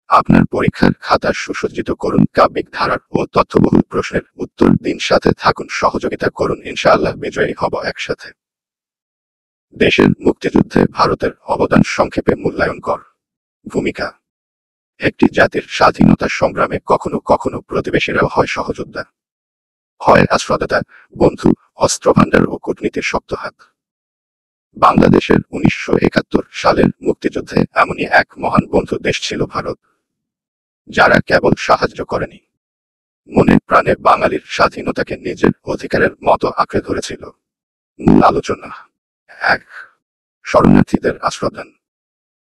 আপনার পরীক্ষার খাতা সুসজ্জিত করুন কাব্যিক ধারার ও তথ্যবহুল প্রশ্নের উত্তর দিন, সাথে থাকুন, সহযোগিতা করুন, ইনশাআল্লাহ বিজয়ী হব একসাথে। দেশের মুক্তিযুদ্ধে ভারতের অবদান সংক্ষেপে মূল্যায়ন কর। ভূমিকা। একটি জাতির স্বাধীনতা সংগ্রামে কখনো কখনো প্রতিবেশীরাও হয় সহযোদ্ধা, হয় আশ্রয়দাতা, বন্ধু, অস্ত্রভাণ্ডার ও কূটনীতির শক্ত হাত। বাংলাদেশের 1971 সালের মুক্তিযুদ্ধে এমনই এক মহান বন্ধু দেশ ছিল ভারত, যারা কেবল সাহায্য করেনি, মনে প্রাণে বাঙালির স্বাধীনতাকে নিজের অধিকারের মতো আঁকড়ে ধরেছিল। মূল আলোচনা। 1. শরণার্থীদের আশ্রয়দান।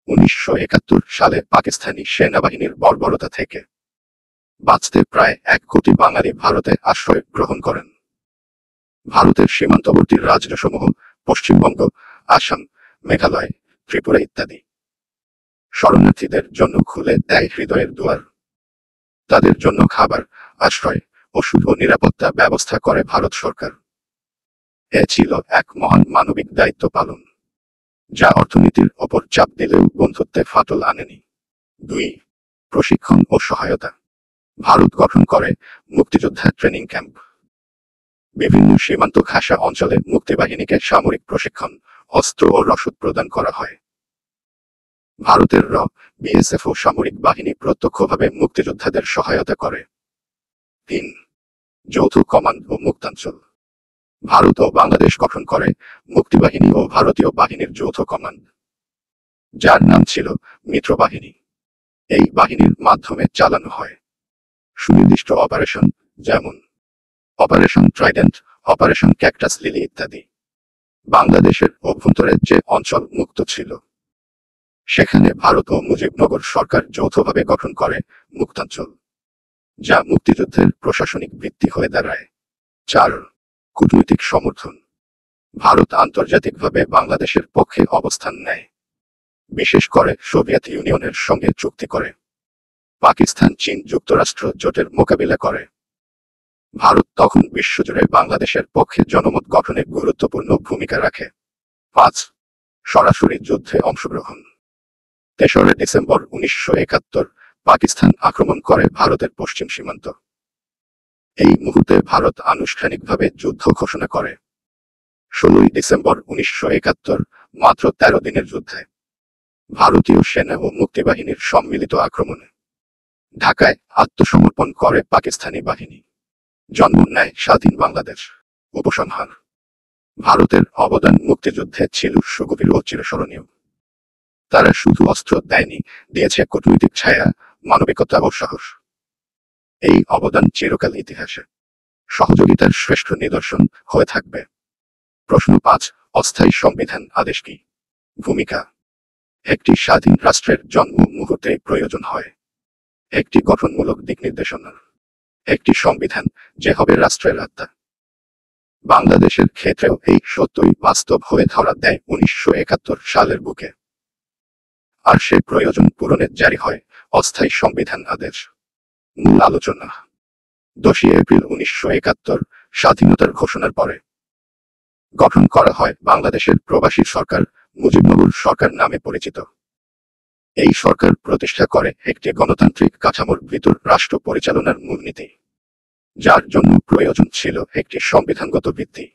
1971 সালে পাকিস্তানি সেনাবাহিনীর বর্বরতা থেকে বাঁচতে প্রায় 1 কোটি বাঙালি ভারতে আশ্রয় গ্রহণ করেন। ভারতের সীমান্তবর্তী রাজ্যসমূহ পশ্চিমবঙ্গ, আসাম, মেঘালয়, ত্রিপুরা ইত্যাদি শরণার্থীদের জন্য খুলে দেয় হৃদয়ের দুয়ার। তাদের জন্য খাবার, আশ্রয়, ওষুধ ও নিরাপত্তা ব্যবস্থা করে ভারত সরকার। এ ছিল এক মহান মানবিক দায়িত্ব পালন, যা অর্থনীতির ওপর চাপ দিলেও বন্ধুত্বে ফাটল আনেনি। 2. প্রশিক্ষণ ও সহায়তা। ভারত গঠন করে মুক্তিযোদ্ধা ট্রেনিং ক্যাম্প। বিভিন্ন সীমান্ত ঘাসা অঞ্চলে মুক্তিবাহিনীকে সামরিক প্রশিক্ষণ, অস্ত্র ও রসদ প্রদান করা হয়। ভারতের বিএসএফ ও সামরিক বাহিনী প্রত্যক্ষভাবে মুক্তিযোদ্ধাদের সহায়তা করে। 3. যৌথ কমান্ড ও মুক্তাঞ্চল। ভারত ও বাংলাদেশ গঠন করে মুক্তিবাহিনী ও ভারতীয় বাহিনীর যৌথ কমান্ড, যার নাম ছিল মিত্রবাহিনী। এই বাহিনীর মাধ্যমে চালানো হয় সুনির্দিষ্ট অপারেশন, যেমন operation Trident, operation cactus lily ইত্যাদি। বাংলাদেশের অভ্যন্তরে যে অঞ্চল মুক্ত ছিল, সেখানে ভারত ও মুজিবনগর সরকার যৌথভাবে গঠন করে মুক্তাঞ্চল, যা মুক্তিযুদ্ধের প্রশাসনিক ভিত্তি হয়ে দাঁড়ায়। 4. কূটনৈতিক সমর্থন। ভারত আন্তর্জাতিকভাবে বাংলাদেশের পক্ষে অবস্থান নেয়, বিশেষ করে সোভিয়েত ইউনিয়নের সঙ্গে চুক্তি করে পাকিস্তান, চীন, যুক্তরাষ্ট্র জোটের মোকাবিলা করে। ভারত তখন বিশ্বজুড়ে বাংলাদেশের পক্ষে জনমত গঠনে গুরুত্বপূর্ণ ভূমিকা রাখে। 5. সরাসরি যুদ্ধে অংশগ্রহণ। 3 ডিসেম্বর 1971 পাকিস্তান আক্রমণ করে ভারতের পশ্চিম সীমান্ত। এই মুহূর্তে ভারত আনুষ্ঠানিকভাবে যুদ্ধ ঘোষণা করে। 16 ডিসেম্বর 1971 মাত্র 13 দিনের যুদ্ধে ভারতীয় সেনা ও মুক্তিবাহিনীর সম্মিলিত আক্রমণে ঢাকায় আত্মসমর্পণ করে পাকিস্তানি বাহিনী। জন্ম নেয় স্বাধীন বাংলাদেশ। উপসংহার। ভারতের অবদান মুক্তিযুদ্ধে ছিল সুগভীর ও চিরস্মরণীয়। তারা শুধু অস্ত্র দেয়নি, দিয়েছে কূটনৈতিক ছায়া, মানবিকতা ও সাহস। এই অবদান চিরকাল ইতিহাসে সহযোগিতার শ্রেষ্ঠ নিদর্শন হয়ে থাকবে। প্রশ্ন 5. অস্থায়ী সংবিধান আদেশ কি? ভূমিকা। একটি স্বাধীন রাষ্ট্রের জন্ম মুহূর্তেই প্রয়োজন হয় একটি গঠনমূলক দিক নির্দেশনার, একটি সংবিধান, যে হবে রাষ্ট্রের আত্মা। বাংলাদেশের ক্ষেত্রেও এই সত্যই বাস্তব হয়ে ধরা দেয় 1971 সালের বুকে। আর সে প্রয়োজন পূরণে জারি হয় অস্থায়ী সংবিধান আদেশ। মূল আলোচনা। 10 এপ্রিল 1971 স্বাধীনতার ঘোষণার পরে গঠন করা হয় বাংলাদেশের প্রবাসী সরকার, মুজিবনগর সরকার নামে পরিচিত। এই সরকার প্রতিষ্ঠা করে একটি গণতান্ত্রিক কাঠামোর ভিতর রাষ্ট্র পরিচালনার মূলনীতি, যার জন্য প্রয়োজন ছিল একটি সংবিধানগত ভিত্তি।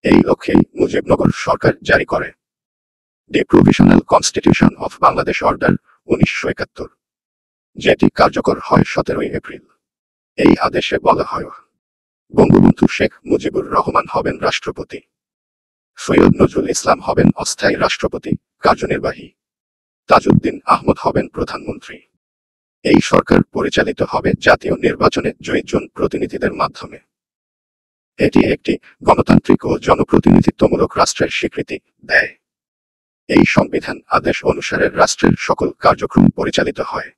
এই লক্ষ্যেই মুজিবনগর সরকার জারি করে দি provisional constitution of Bangladesh order 1971, যেটি কার্যকর হয় 17 এপ্রিল। এই আদেশে বলা হয়, বঙ্গবন্ধু শেখ মুজিবুর রহমান হবেন রাষ্ট্রপতি, সৈয়দ নজরুল ইসলাম হবেন অস্থায়ী রাষ্ট্রপতি কার্যনির্বাহী, তাজউদ্দিন আহমদ হবেন প্রধানমন্ত্রী। এই সরকার পরিচালিত হবে জাতীয় নির্বাচনে জয়ী জনপ্রতিনিধিদের মাধ্যমে। এটি একটি গণতান্ত্রিক ও জনপ্রতিনিধিত্বমূলক রাষ্ট্রের স্বীকৃতি দেয়। এই সংবিধান আদেশ অনুসারে রাষ্ট্রের সকল কার্যক্রম পরিচালিত হয়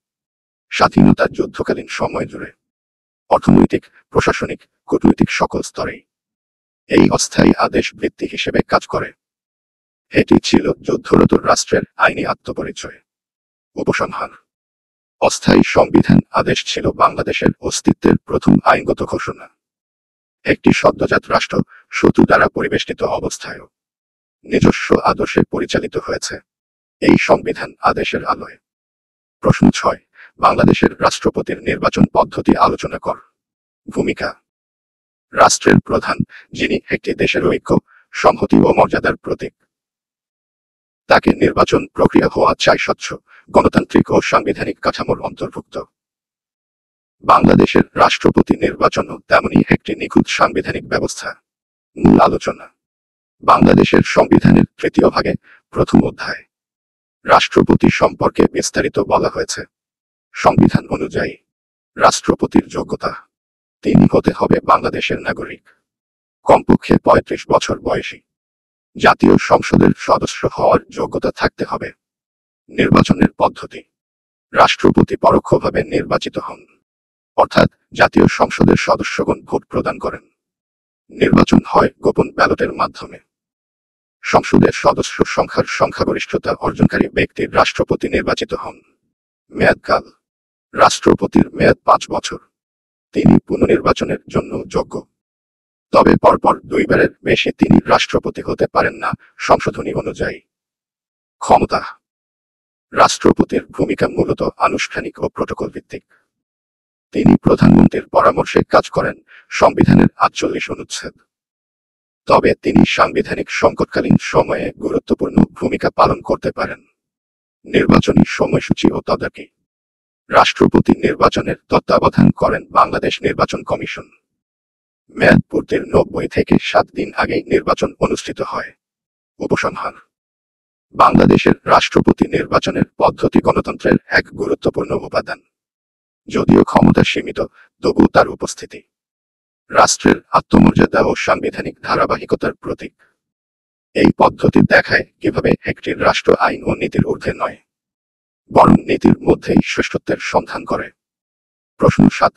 স্বাধীনতা যুদ্ধকালীন সময় জুড়ে, অর্থনৈতিক, প্রশাসনিক, কূটনৈতিক সকল স্তরেই। এই অস্থায়ী আদেশ ভিত্তি হিসেবে কাজ করে। এটি ছিল যুদ্ধরত রাষ্ট্রের আইনি আত্মপরিচয়। উপসংহার। অস্থায়ী সংবিধান আদেশ ছিল বাংলাদেশের অস্তিত্বের প্রথম আইনগত ঘোষণা। একটি সদ্যজাত রাষ্ট্র শত্রু দ্বারা পরিবেষ্টিত অবস্থায়ও নিজস্ব আদর্শে পরিচালিত হয়েছে এই সংবিধান আদেশের আলোয়। প্রশ্ন 6. বাংলাদেশের রাষ্ট্রপতির নির্বাচন পদ্ধতি আলোচনা কর। ভূমিকা। রাষ্ট্রের প্রধান, যিনি একটি দেশের ঐক্য, সংহতি ও মর্যাদার প্রতীক। তাকে নির্বাচন প্রক্রিয়া হওয়া চাই স্বচ্ছ, গণতান্ত্রিক ও সাংবিধানিক কাঠামোর অন্তর্ভুক্ত। বাংলাদেশের রাষ্ট্রপতি নির্বাচনও তেমনি একটি নিখুঁত সাংবিধানিক ব্যবস্থা। মূল আলোচনা। বাংলাদেশের সংবিধানের ৩য় ভাগে ১ম অধ্যায় রাষ্ট্রপতি সম্পর্কে বিস্তারিত বলা হয়েছে। সংবিধান অনুযায়ী রাষ্ট্রপতির যোগ্যতা: তিনি হতে হবে বাংলাদেশের নাগরিক, কমপক্ষে ৩৫ বছর বয়সী, জাতীয় সংসদের সদস্য হওয়ার যোগ্যতা থাকতে হবে। নির্বাচনের পদ্ধতি: রাষ্ট্রপতি পরোক্ষভাবে নির্বাচিত হন, অর্থাৎ জাতীয় সংসদের সদস্যগণ ভোট প্রদান করেন। নির্বাচন হয় গোপন ব্যালটের মাধ্যমে। সংসদের সদস্য সংখ্যার সংখ্যাগরিষ্ঠতা অর্জনকারী ব্যক্তির রাষ্ট্রপতি নির্বাচিত হন। মেয়াদকাল: রাষ্ট্রপতির মেয়াদ ৫ বছর। তিনি পুনর্নির্বাচনের জন্য যোগ্য, তবে পরপর ২ বারের বেশি তিনি রাষ্ট্রপতি হতে পারেন না সংশোধনী অনুযায়ী। ক্ষমতা: রাষ্ট্রপতির ভূমিকা মূলত আনুষ্ঠানিক ও প্রটোকল ভিত্তিক। তিনি প্রধানমন্ত্রীর পরামর্শে কাজ করেন, সংবিধানের ৪৮ অনুচ্ছেদ। তবে তিনি সাংবিধানিক সংকটকালীন সময়ে গুরুত্বপূর্ণ ভূমিকা পালন করতে পারেন। নির্বাচনী সময়সূচি ও তদারকি: রাষ্ট্রপতি নির্বাচনের তত্ত্বাবধান করেন বাংলাদেশ নির্বাচন কমিশন। মেয়াদ পূর্তির ৯০ থেকে ৭ দিন আগেই নির্বাচন অনুষ্ঠিত হয়। উপসংহার: বাংলাদেশের রাষ্ট্রপতি নির্বাচনের পদ্ধতি গণতন্ত্রের এক গুরুত্বপূর্ণ উপাদান। যদিও ক্ষমতা সীমিত, তবুও তার উপস্থিতি রাষ্ট্রের আত্মমর্যাদা ও সাংবিধানিক ধারাবাহিকতার প্রতীক। এই পদ্ধতি দেখায় কিভাবে একটি রাষ্ট্র আইন ও নীতির ঊর্ধ্বে নয়, বরং নীতির মধ্যেই শ্রেষ্ঠত্বের সন্ধান করে। প্রশ্ন ৭: